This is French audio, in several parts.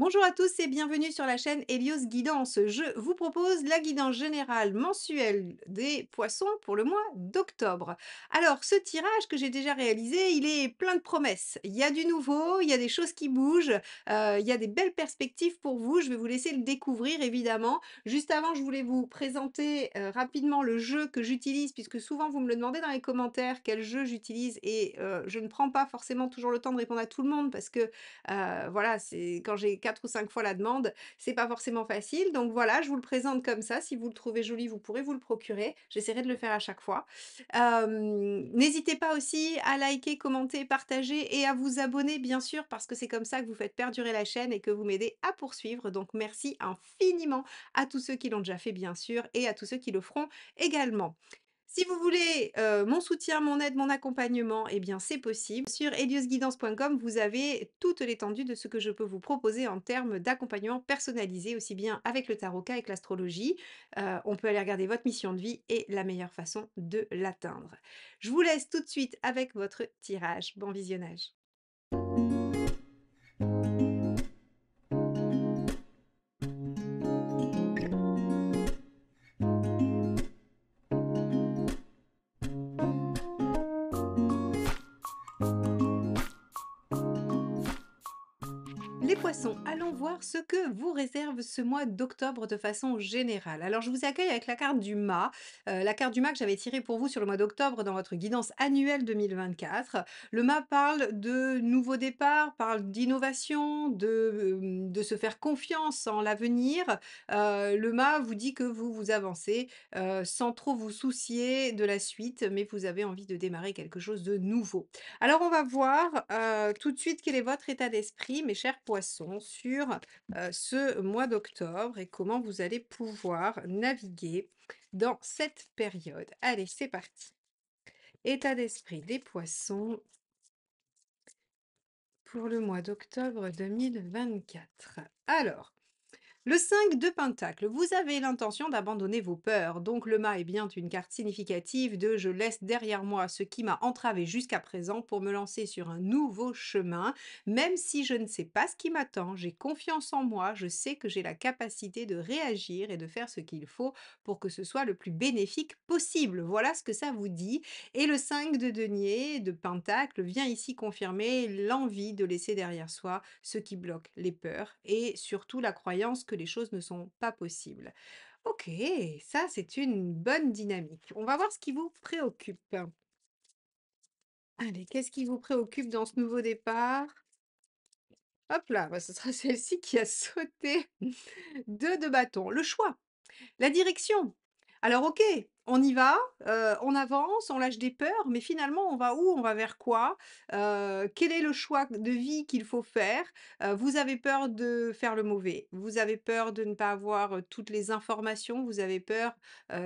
Bonjour à tous et bienvenue sur la chaîne Helios Guidance. Je vous propose la guidance générale mensuelle des poissons pour le mois d'octobre. Alors, ce tirage que j'ai déjà réalisé, il est plein de promesses. Il y a du nouveau, il y a des choses qui bougent, il y a des belles perspectives pour vous. Je vais vous laisser le découvrir évidemment. Juste avant, je voulais vous présenter rapidement le jeu que j'utilise, puisque souvent vous me le demandez dans les commentaires quel jeu j'utilise et je ne prends pas forcément toujours le temps de répondre à tout le monde parce que voilà, c'est quand j'ai 4 ou 5 fois la demande, c'est pas forcément facile. Donc voilà, je vous le présente comme ça. Si vous le trouvez joli, vous pourrez vous le procurer. J'essaierai de le faire à chaque fois. N'hésitez pas aussi à liker, commenter, partager et à vous abonner, bien sûr, parce que c'est comme ça que vous faites perdurer la chaîne et que vous m'aidez à poursuivre. Donc merci infiniment à tous ceux qui l'ont déjà fait, bien sûr, et à tous ceux qui le feront également. Si vous voulez, mon soutien, mon aide, mon accompagnement, eh bien, c'est possible. Sur heliosguidance.com, vous avez toute l'étendue de ce que je peux vous proposer en termes d'accompagnement personnalisé, aussi bien avec le tarot qu'avec l'astrologie. On peut aller regarder votre mission de vie et la meilleure façon de l'atteindre. Je vous laisse tout de suite avec votre tirage. Bon visionnage. Les poissons, allons voir ce que vous réserve ce mois d'octobre de façon générale. Alors, je vous accueille avec la carte du mât, la carte du mât que j'avais tirée pour vous sur le mois d'octobre dans votre guidance annuelle 2024. Le mât parle de nouveaux départs, parle d'innovation, de se faire confiance en l'avenir. Le mât vous dit que vous avancez sans trop vous soucier de la suite, mais vous avez envie de démarrer quelque chose de nouveau. Alors, on va voir, tout de suite quel est votre état d'esprit, mes chers poissons, sur, ce mois d'octobre et comment vous allez pouvoir naviguer dans cette période. Allez, c'est parti. État d'esprit des poissons pour le mois d'octobre 2024. Alors, le 5 de Pentacle, vous avez l'intention d'abandonner vos peurs. Donc le mât est bien une carte significative de je laisse derrière moi ce qui m'a entravé jusqu'à présent pour me lancer sur un nouveau chemin. Même si je ne sais pas ce qui m'attend, j'ai confiance en moi, je sais que j'ai la capacité de réagir et de faire ce qu'il faut pour que ce soit le plus bénéfique possible. Voilà ce que ça vous dit. Et le 5 de denier, de Pentacle, vient ici confirmer l'envie de laisser derrière soi ce qui bloque, les peurs et surtout la croyance que les choses ne sont pas possibles. Ok, ça c'est une bonne dynamique. On va voir ce qui vous préoccupe. Allez, qu'est-ce qui vous préoccupe dans ce nouveau départ? Hop là, bah, ce sera celle-ci qui a sauté. Deux de bâton. Le choix. La direction. Alors OK, on y va, on avance, on lâche des peurs, mais finalement on va où? On va vers quoi? Quel est le choix de vie qu'il faut faire? Vous avez peur de faire le mauvais, vous avez peur de ne pas avoir, toutes les informations, vous avez peur,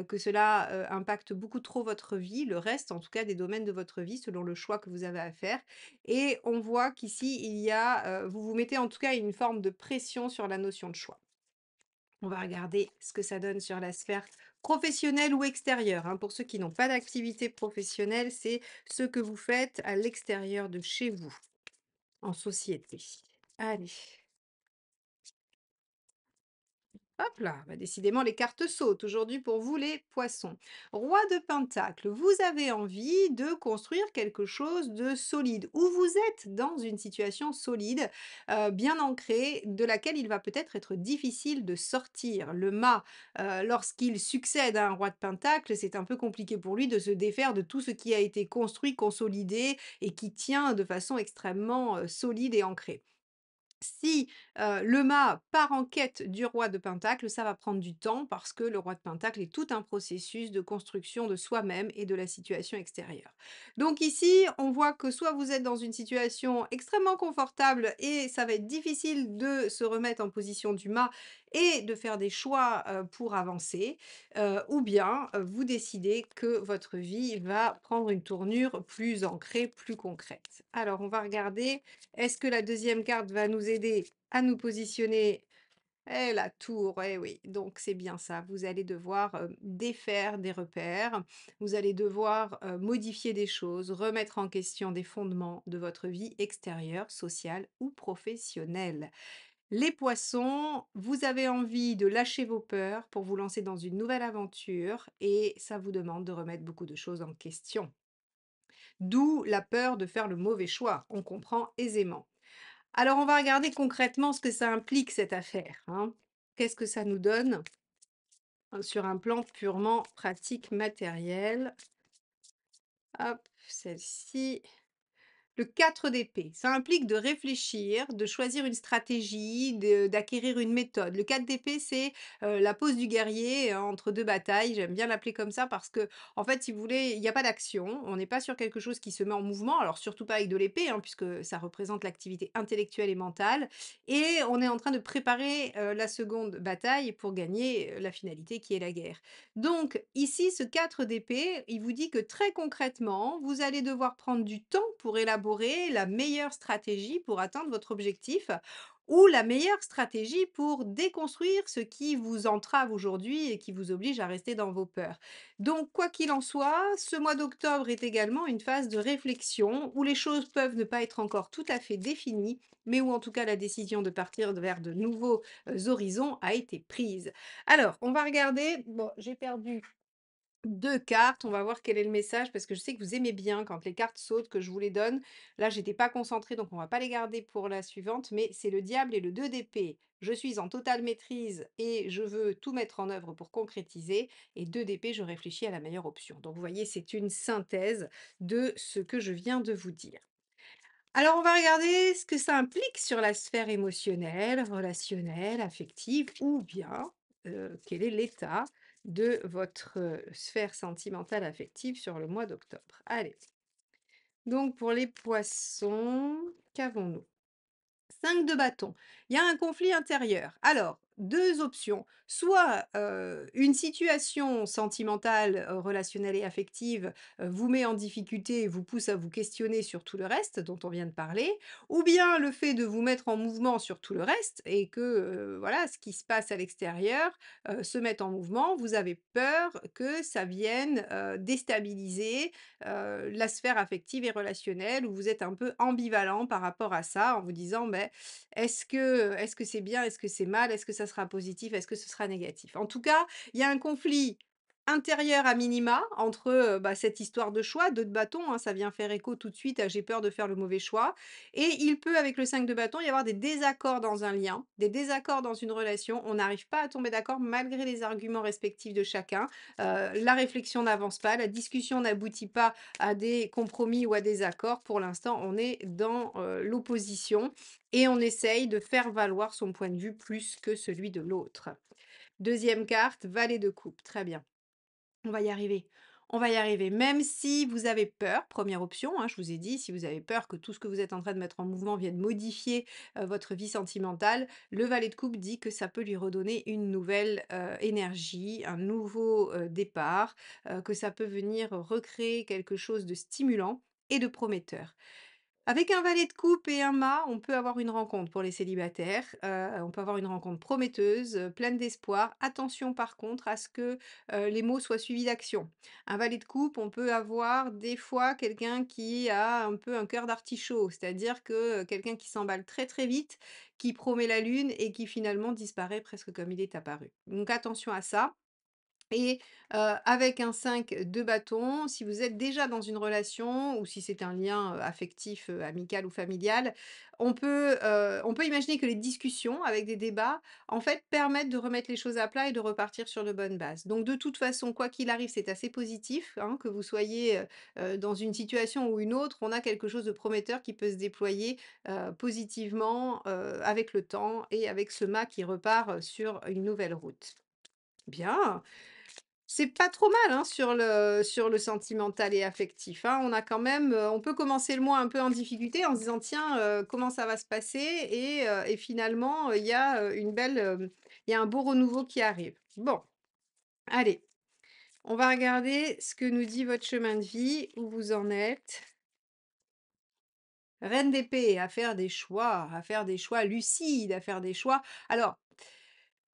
que cela, impacte beaucoup trop votre vie, le reste en tout cas des domaines de votre vie selon le choix que vous avez à faire et on voit qu'ici il y a, vous vous mettez en tout cas une forme de pression sur la notion de choix. On va regarder ce que ça donne sur la sphère professionnelle ou extérieure, hein. Pour ceux qui n'ont pas d'activité professionnelle, c'est ce que vous faites à l'extérieur de chez vous, en société. Allez. Hop là, bah décidément les cartes sautent aujourd'hui pour vous les poissons. Roi de Pentacle, vous avez envie de construire quelque chose de solide, ou vous êtes dans une situation solide, bien ancrée, de laquelle il va peut-être être difficile de sortir. Le mât, lorsqu'il succède à un roi de Pentacle, c'est un peu compliqué pour lui de se défaire de tout ce qui a été construit, consolidé et qui tient de façon extrêmement solide et ancrée. Si, le mât part en quête du roi de Pentacle, ça va prendre du temps parce que le roi de Pentacle est tout un processus de construction de soi-même et de la situation extérieure. Donc ici, on voit que soit vous êtes dans une situation extrêmement confortable et ça va être difficile de se remettre en position du mât et de faire des choix, pour avancer, ou bien, vous décidez que votre vie va prendre une tournure plus ancrée, plus concrète. Alors on va regarder est-ce que la deuxième carte va nous aider à nous positionner? Eh, la tour, eh oui, donc c'est bien ça. Vous allez devoir, défaire des repères, vous allez devoir, modifier des choses, remettre en question des fondements de votre vie extérieure, sociale ou professionnelle. Les poissons, vous avez envie de lâcher vos peurs pour vous lancer dans une nouvelle aventure et ça vous demande de remettre beaucoup de choses en question. D'où la peur de faire le mauvais choix, on comprend aisément. Alors on va regarder concrètement ce que ça implique cette affaire, hein. Qu'est-ce que ça nous donne sur un plan purement pratique matériel? Hop, celle-ci. Le 4 d'épée, ça implique de réfléchir, de choisir une stratégie, d'acquérir une méthode. Le 4 d'épée, c'est la pose du guerrier entre deux batailles. J'aime bien l'appeler comme ça parce que, en fait, si vous voulez, il n'y a pas d'action. On n'est pas sur quelque chose qui se met en mouvement. Alors, surtout pas avec de l'épée, hein, puisque ça représente l'activité intellectuelle et mentale. Et on est en train de préparer la seconde bataille pour gagner la finalité qui est la guerre. Donc ici, ce 4 d'épée, il vous dit que très concrètement, vous allez devoir prendre du temps pour élaborer la meilleure stratégie pour atteindre votre objectif ou la meilleure stratégie pour déconstruire ce qui vous entrave aujourd'hui et qui vous oblige à rester dans vos peurs. Donc, quoi qu'il en soit, ce mois d'octobre est également une phase de réflexion où les choses peuvent ne pas être encore tout à fait définies, mais où en tout cas la décision de partir vers de nouveaux horizons a été prise. Alors, on va regarder. Bon, j'ai perdu 2 cartes. On va voir quel est le message parce que je sais que vous aimez bien quand les cartes sautent, que je vous les donne. Là, j'étais pas concentrée, donc on va pas les garder pour la suivante, mais c'est le diable et le 2 d'épée. Je suis en totale maîtrise et je veux tout mettre en œuvre pour concrétiser. Et 2 d'épée, je réfléchis à la meilleure option. Donc, vous voyez, c'est une synthèse de ce que je viens de vous dire. Alors, on va regarder ce que ça implique sur la sphère émotionnelle, relationnelle, affective, ou bien quel est l'état de votre sphère sentimentale affective sur le mois d'octobre. Allez, donc pour les poissons, qu'avons-nous? 5 de bâton. Il y a un conflit intérieur. Alors, 2 options. Soit, une situation sentimentale, relationnelle et affective, vous met en difficulté et vous pousse à vous questionner sur tout le reste dont on vient de parler, ou bien le fait de vous mettre en mouvement sur tout le reste et que, voilà, ce qui se passe à l'extérieur, se mette en mouvement. Vous avez peur que ça vienne, déstabiliser, la sphère affective et relationnelle où vous êtes un peu ambivalent par rapport à ça en vous disant: «Beh, est-ce que c'est bien? Est-ce que c'est mal? Est-ce que ça sera positif? Est-ce que ce sera négatif?» En tout cas, il y a un conflit intérieur à minima entre, bah, cette histoire de choix, 2 de bâton, hein, ça vient faire écho tout de suite à «j'ai peur de faire le mauvais choix» et il peut, avec le 5 de bâton, y avoir des désaccords dans un lien, des désaccords dans une relation. On n'arrive pas à tomber d'accord malgré les arguments respectifs de chacun. La réflexion n'avance pas, la discussion n'aboutit pas à des compromis ou à des accords. Pour l'instant, on est dans, l'opposition et on essaye de faire valoir son point de vue plus que celui de l'autre. Deuxième carte, valet de coupe, très bien. On va y arriver. On va y arriver. Même si vous avez peur, première option, hein, je vous ai dit, si vous avez peur que tout ce que vous êtes en train de mettre en mouvement vienne modifier votre vie sentimentale, le valet de coupe dit que ça peut lui redonner une nouvelle énergie, un nouveau départ, que ça peut venir recréer quelque chose de stimulant et de prometteur. Avec un valet de coupe et un mât, on peut avoir une rencontre pour les célibataires, on peut avoir une rencontre prometteuse, pleine d'espoir. Attention par contre à ce que, les mots soient suivis d'action. Un valet de coupe, on peut avoir des fois quelqu'un qui a un peu un cœur d'artichaut, c'est-à-dire que, quelqu'un qui s'emballe très, très vite, qui promet la lune et qui finalement disparaît presque comme il est apparu. Donc attention à ça. Et avec un 5 de bâton, si vous êtes déjà dans une relation ou si c'est un lien, affectif, amical ou familial, on peut imaginer que les discussions avec des débats, en fait, permettent de remettre les choses à plat et de repartir sur de bonnes bases. Donc de toute façon, quoi qu'il arrive, c'est assez positif, hein, que vous soyez, dans une situation ou une autre, on a quelque chose de prometteur qui peut se déployer, positivement, avec le temps et avec ce mât qui repart, sur une nouvelle route. Bien! C'est pas trop mal, hein, sur le sentimental et affectif, hein. On a quand même, on peut commencer le mois un peu en difficulté en se disant: «Tiens, comment ça va se passer?» Et finalement, il y a, il y a un beau renouveau qui arrive. Bon, allez, on va regarder ce que nous dit votre chemin de vie, où vous en êtes. Reine d'épée, à faire des choix lucides, à faire des choix. Alors,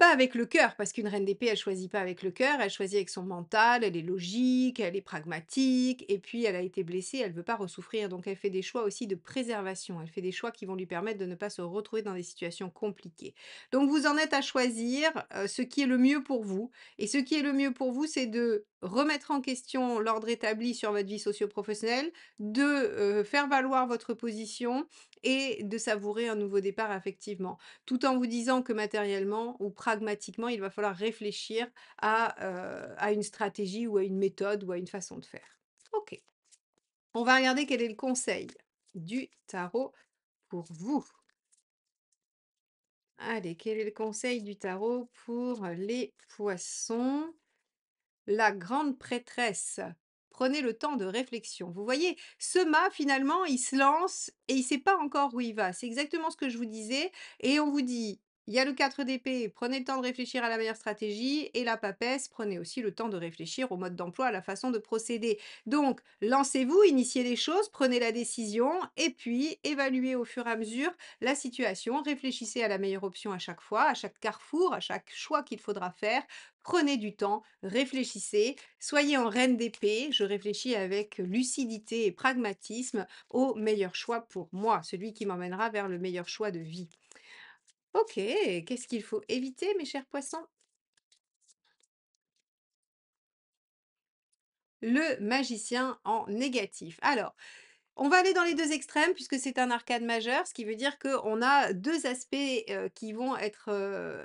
Pas avec le cœur, parce qu'une reine d'épée, elle choisit pas avec le cœur, elle choisit avec son mental, elle est logique, elle est pragmatique, et puis elle a été blessée, elle veut pas ressouffrir, donc elle fait des choix aussi de préservation. Elle fait des choix qui vont lui permettre de ne pas se retrouver dans des situations compliquées. Donc vous en êtes à choisir ce qui est le mieux pour vous, et ce qui est le mieux pour vous, c'est de remettre en question l'ordre établi sur votre vie socio-professionnelle, de faire valoir votre position et de savourer un nouveau départ effectivement. Tout en vous disant que matériellement ou pragmatiquement, il va falloir réfléchir à une stratégie ou à une méthode ou à une façon de faire. OK. On va regarder quel est le conseil du tarot pour vous. Allez, quel est le conseil du tarot pour les poissons? La grande prêtresse. Prenez le temps de réflexion. Vous voyez, ce mât, finalement, il se lance et il ne sait pas encore où il va. C'est exactement ce que je vous disais. Et on vous dit, il y a le 4 d'épée, prenez le temps de réfléchir à la meilleure stratégie. Et la papesse, prenez aussi le temps de réfléchir au mode d'emploi, à la façon de procéder. Donc, lancez-vous, initiez les choses, prenez la décision et puis évaluez au fur et à mesure la situation. Réfléchissez à la meilleure option à chaque fois, à chaque carrefour, à chaque choix qu'il faudra faire. Prenez du temps, réfléchissez, soyez en reine d'épée. Je réfléchis avec lucidité et pragmatisme au meilleur choix pour moi, celui qui m'emmènera vers le meilleur choix de vie. Ok, qu'est-ce qu'il faut éviter, mes chers poissons? Le magicien en négatif. Alors, on va aller dans les 2 extrêmes puisque c'est un arcane majeur, ce qui veut dire qu'on a 2 aspects, qui vont être,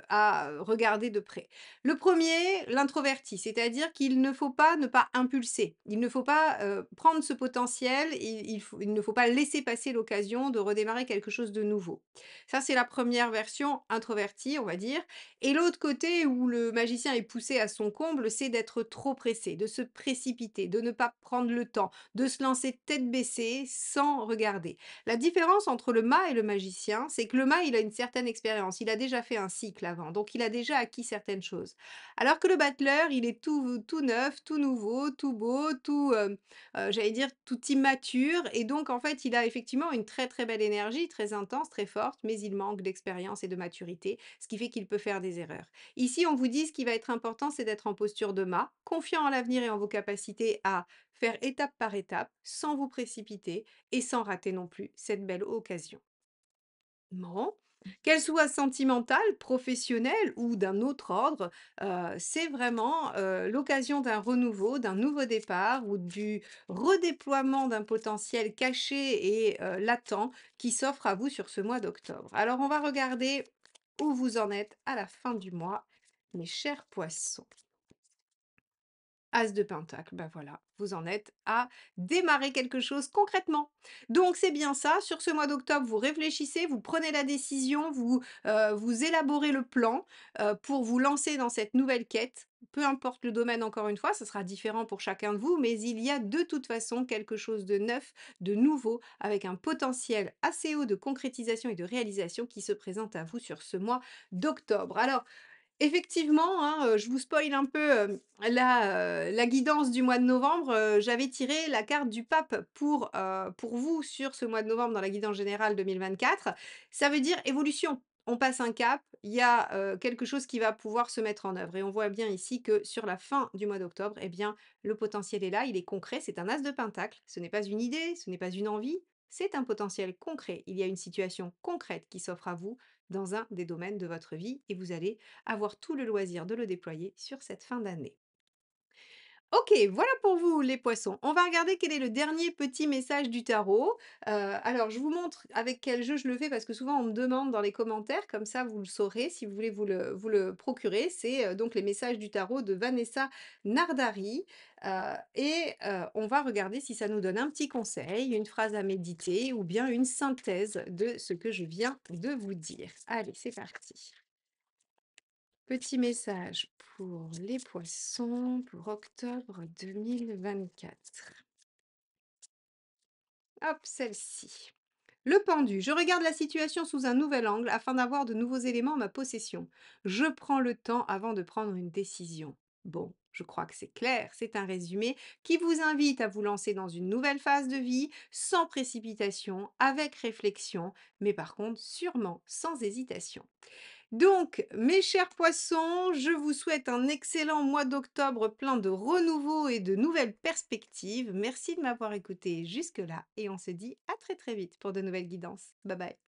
à regarder de près. Le premier, l'introverti, c'est-à-dire qu'il ne faut pas ne pas impulser. Il ne faut pas, prendre ce potentiel, il ne faut pas laisser passer l'occasion de redémarrer quelque chose de nouveau. Ça, c'est la première version introvertie, on va dire, et l'autre côté où le magicien est poussé à son comble, c'est d'être trop pressé, de se précipiter, de ne pas prendre le temps, de se lancer tête baissée sans regarder. La différence entre le mât et le magicien, c'est que le mât, il a une certaine expérience. Il a déjà fait un cycle avant, donc il a déjà acquis certaines choses. Alors que le battleur, il est tout neuf, tout nouveau, tout beau, j'allais dire, tout immature. Et donc, en fait, il a effectivement une très très belle énergie, très intense, très forte, mais il manque d'expérience et de maturité, ce qui fait qu'il peut faire des erreurs. Ici, on vous dit ce qui va être important, c'est d'être en posture de mât, confiant en l'avenir et en vos capacités à faire étape par étape, sans vous précipiter et sans rater non plus cette belle occasion. Bon. Qu'elle soit sentimentale, professionnelle ou d'un autre ordre, c'est vraiment, l'occasion d'un renouveau, d'un nouveau départ ou du redéploiement d'un potentiel caché et latent qui s'offre à vous sur ce mois d'octobre. Alors on va regarder où vous en êtes à la fin du mois, mes chers poissons. As de pentacle, bah voilà, vous en êtes à démarrer quelque chose concrètement. Donc c'est bien ça, sur ce mois d'octobre, vous réfléchissez, vous prenez la décision, vous élaborez le plan pour vous lancer dans cette nouvelle quête. Peu importe le domaine, encore une fois, ça sera différent pour chacun de vous, mais il y a de toute façon quelque chose de neuf, de nouveau, avec un potentiel assez haut de concrétisation et de réalisation qui se présente à vous sur ce mois d'octobre. Alors, effectivement, hein, je vous spoil un peu, la guidance du mois de novembre, j'avais tiré la carte du pape pour vous sur ce mois de novembre dans la guidance générale 2024. Ça veut dire évolution. On passe un cap, il y a, quelque chose qui va pouvoir se mettre en œuvre et on voit bien ici que sur la fin du mois d'octobre, eh bien, le potentiel est là, il est concret, c'est un as de pentacle. Ce n'est pas une idée, ce n'est pas une envie, c'est un potentiel concret. Il y a une situation concrète qui s'offre à vous dans un des domaines de votre vie et vous allez avoir tout le loisir de le déployer sur cette fin d'année. OK, voilà pour vous les poissons. On va regarder quel est le dernier petit message du tarot. Alors je vous montre avec quel jeu je le fais parce que souvent on me demande dans les commentaires, comme ça vous le saurez si vous voulez vous le procurer. C'est, donc les messages du tarot de Vanessa Nardari, on va regarder si ça nous donne un petit conseil, une phrase à méditer ou bien une synthèse de ce que je viens de vous dire. Allez, c'est parti. Petit message pour les poissons pour octobre 2024. Hop, celle-ci. Le pendu. Je regarde la situation sous un nouvel angle afin d'avoir de nouveaux éléments en ma possession. Je prends le temps avant de prendre une décision. Bon, je crois que c'est clair. C'est un résumé qui vous invite à vous lancer dans une nouvelle phase de vie sans précipitation, avec réflexion, mais par contre sûrement sans hésitation. Donc, mes chers poissons, je vous souhaite un excellent mois d'octobre plein de renouveau et de nouvelles perspectives. Merci de m'avoir écouté jusque-là et on se dit à très très vite pour de nouvelles guidances. Bye bye.